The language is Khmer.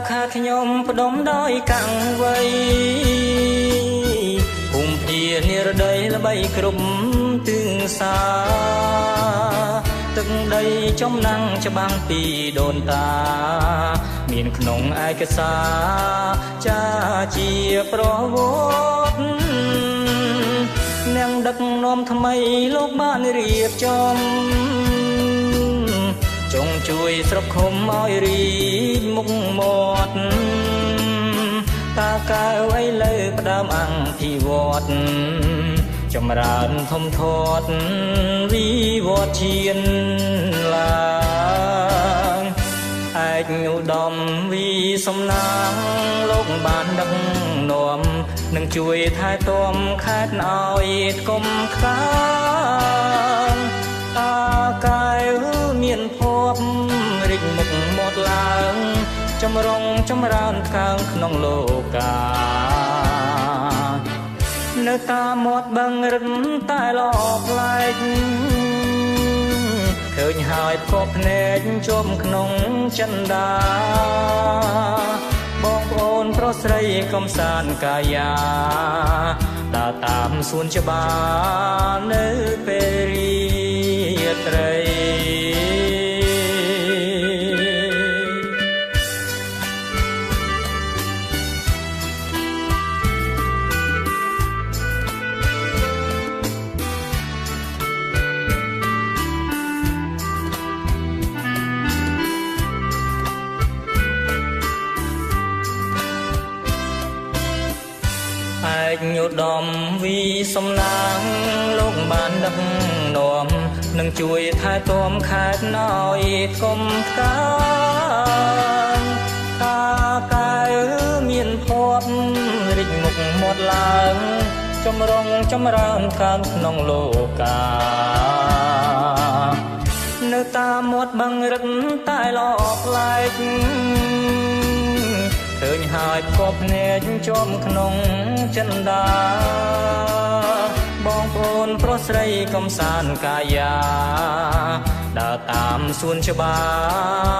ខាខ្ញុំផ្ដុំដោយកាំងវៃភូមិភានិរដីល្បីគ្រប់ទិសសាទឹកដីចំណាំងច្បាំងពីដូនតាមានក្នុងឯកសារចាជាប្រវត្តិអ្នកដឹកនាំថ្មីលោកបានរៀបចំចង់ជួយស្រុកឃុំឲ្យរីកមុខមាត់តាកៅអីលើផ្ដើមអង្គភិវឌ្ឍចម្រើនធំធាត់វិវត្តឈានឡើងឯកឧត្តមវិសំណាងលោកបានដឹកនាំនឹងជួយថែទាំខេត្តឲ្យគុំខានតាកែវមានភ័ព្វរិចមុខមាត់ឡើងចម្រុងចម្រើនខាងក្នុងលោកានៅតាមមាត់បឹងរឹងតែល្អប្លែកឃើញហើយផ្គប់ភ្នែកជុំក្នុងចិន្តាបងប្អូនប្រុសស្រីកំសាន្តកាយាដើរតាមសួនច្បារនៅពេលរាត្រីឯកឧត្តមវិសំណាងលោកបានដឹកនាំនឹងជួយថែទាំខេត្តឲ្យគុំខានតាកែវមានភ័ព្វរិចមុខមាត់ឡើងចម្រុងចម្រើនខាងក្នុងលោកានៅតាមមាត់បឹងរឹកតែល្អប្លែកឃើញហើយផ្គប់ភ្នែកជាប់ក្នុងចិន្តាបងប្អូនប្រុសស្រីកំសាន្តកាយាដើរតាមសួនច្បារ